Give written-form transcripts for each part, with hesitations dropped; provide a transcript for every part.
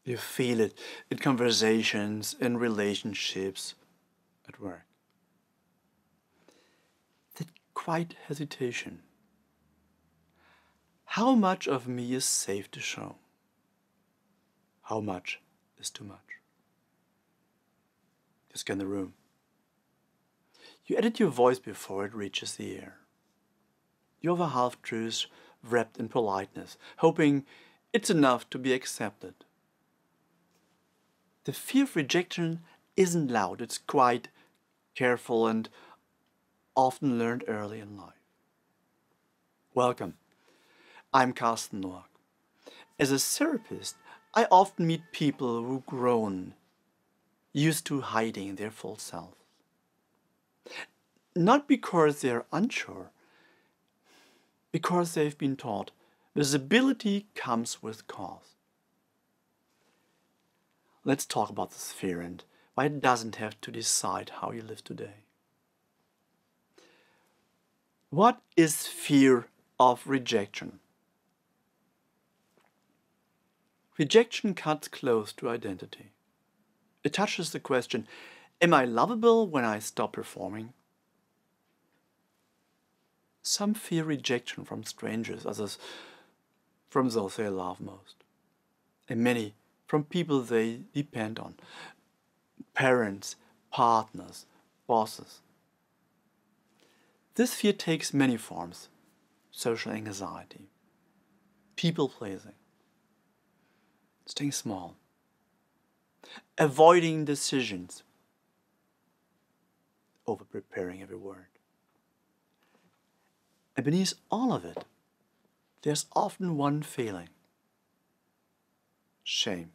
You feel it in conversations, in relationships, at work. That quiet hesitation. How much of me is safe to show? How much is too much? You scan the room. You edit your voice before it reaches the air. You have a half-truth wrapped in politeness, hoping it's enough to be accepted. The fear of rejection isn't loud, it's quite careful and often learned early in life. Welcome, I'm Karsten Noack. As a therapist, I often meet people who've grown, used to hiding their full self. Not because they're unsure, because they've been taught visibility comes with cause. Let's talk about this fear and why it doesn't have to decide how you live today. What is fear of rejection? Rejection cuts close to identity. It touches the question, am I lovable when I stop performing? Some fear rejection from strangers, others from those they love most, and many from people they depend on, parents, partners, bosses. This fear takes many forms: social anxiety, people-pleasing, staying small, avoiding decisions, over-preparing every word. And beneath all of it, there's often one feeling: shame.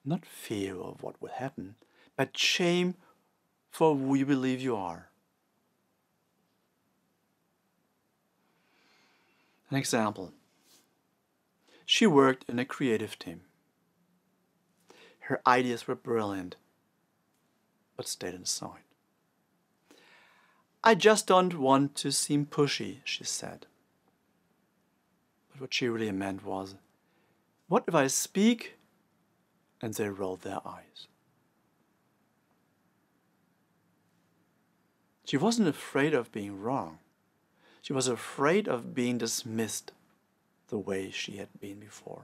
Not fear of what will happen, but shame for who you believe you are. An example. She worked in a creative team. Her ideas were brilliant, but stayed inside. I just don't want to seem pushy, she said. But what she really meant was, what if I speak and they roll their eyes? She wasn't afraid of being wrong. She was afraid of being dismissed the way she had been before.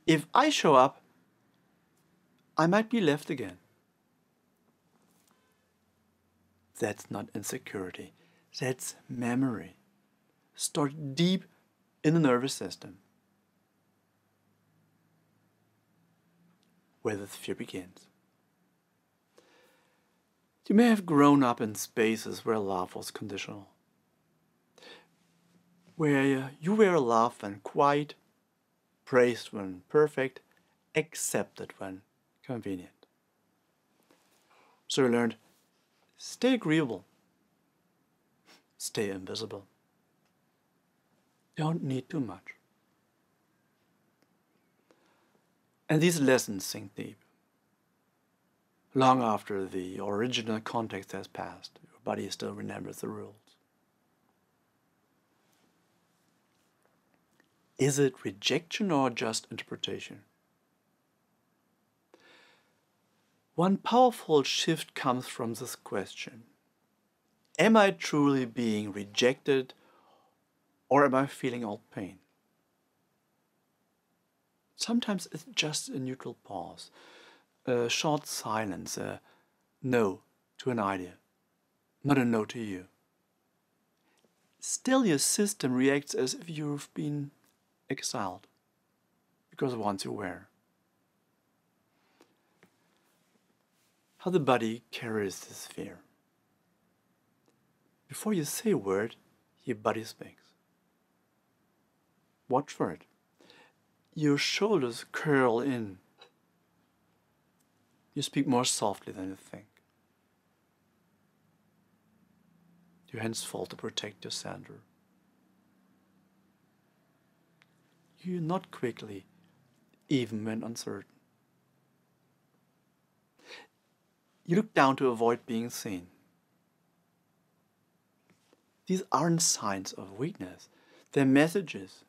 If I show up, I might be left again. That's not insecurity. That's memory, stored deep in the nervous system, where the fear begins. You may have grown up in spaces where love was conditional, where you were loved when quiet, praised when perfect, accepted when convenient. So you learned, stay agreeable, stay invisible. Don't need too much. And these lessons sink deep. Long after the original context has passed, your body still remembers the rules. Is it rejection or just interpretation? One powerful shift comes from this question. Am I truly being rejected, or am I feeling all pain? Sometimes it's just a neutral pause, a short silence, a no to an idea, not a no to you. Still your system reacts as if you've been exiled, because once you were. How the body carries this fear. Before you say a word, your body speaks. Watch for it. Your shoulders curl in. You speak more softly than you think. Your hands fall to protect your center. You nod quickly, even when uncertain. You look down to avoid being seen. These aren't signs of weakness. They're messages.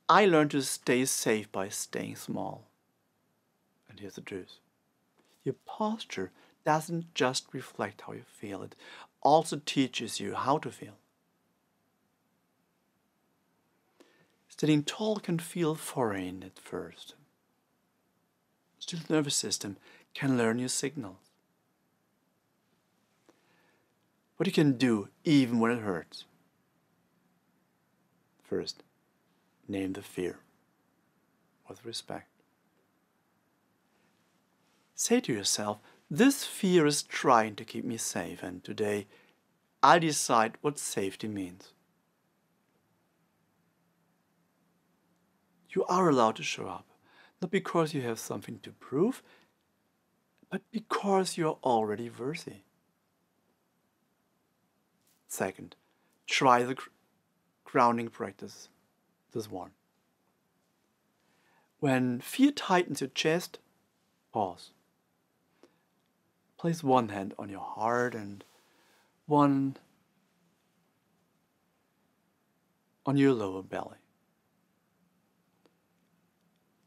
I learned to stay safe by staying small. And here's the truth. Your posture doesn't just reflect how you feel, it also teaches you how to feel. Standing tall can feel foreign at first. Still, the nervous system can learn your signals. What you can do even when it hurts. First, name the fear with respect. Say to yourself, this fear is trying to keep me safe, and today I decide what safety means. You are allowed to show up, not because you have something to prove, but because you are already worthy. Second, try the grounding practice. This one. When fear tightens your chest, pause. Place one hand on your heart and one on your lower belly.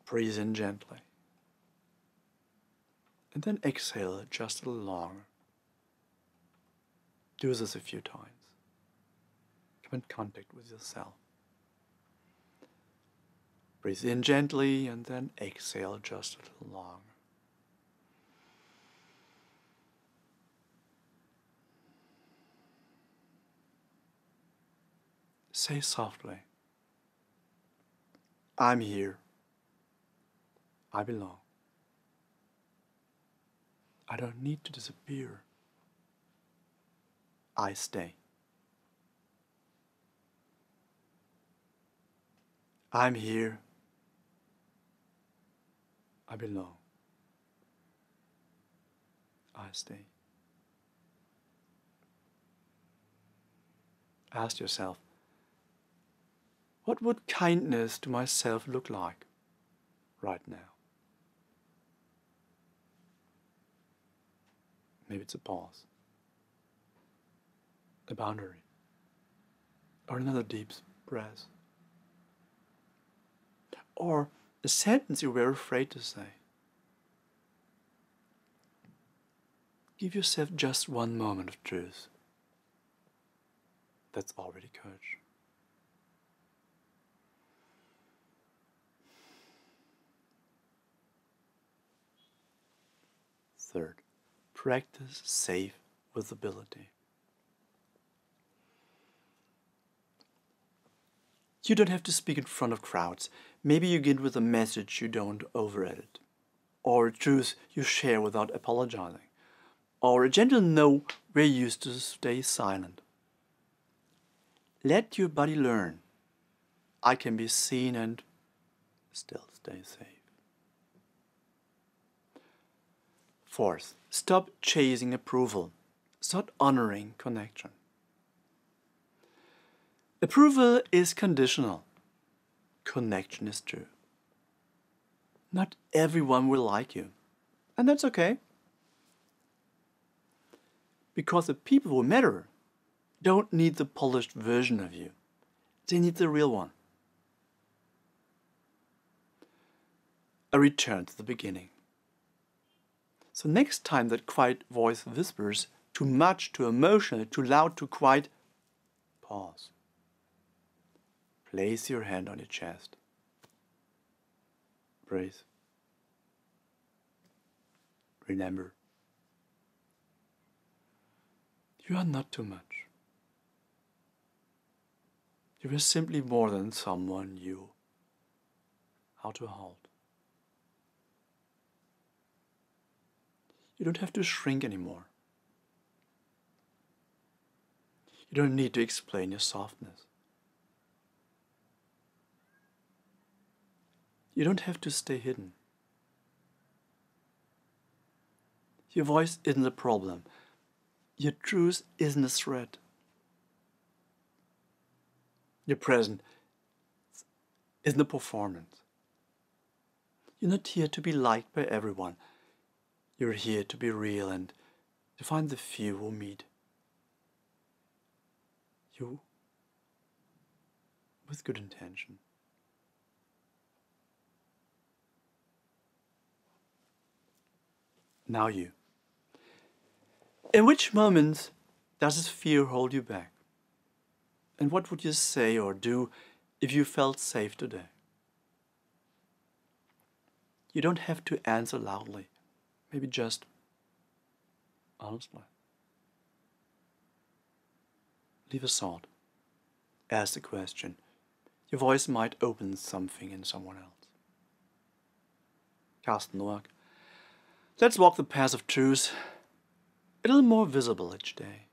Breathe in gently. And then exhale just a little longer. Do this a few times. Come in contact with yourself. Breathe in gently and then exhale just a little longer. Say softly, I'm here. I belong. I don't need to disappear. I stay. I'm here. I belong. I stay. Ask yourself, what would kindness to myself look like right now? Maybe it's a pause, a boundary, or another deep breath, or a sentence you were afraid to say. Give yourself just one moment of truth. That's already courage. Third, practice safe visibility. You don't have to speak in front of crowds. Maybe you begin with a message you don't over-edit, or a truth you share without apologizing, or a gentle no where you used to stay silent. Let your body learn. I can be seen and still stay safe. Fourth, stop chasing approval. Start honoring connection. Approval is conditional. Connection is true. Not everyone will like you, and that's okay. Because the people who matter don't need the polished version of you. They need the real one. A return to the beginning. So next time that quiet voice whispers, too much, too emotional, too loud, too quiet, pause. Place your hand on your chest. Breathe. Remember, you are not too much. You are simply more than someone you how to hold. You don't have to shrink anymore. You don't need to explain your softness. You don't have to stay hidden. Your voice isn't a problem. Your truth isn't a threat. Your presence isn't a performance. You're not here to be liked by everyone. You're here to be real and to find the few who meet you with good intention. Now you. In which moments does this fear hold you back? And what would you say or do if you felt safe today? You don't have to answer loudly. Maybe just honestly. Leave a thought. Ask a question. Your voice might open something in someone else. Karsten Noack. Let's walk the path of truth a little more visible each day.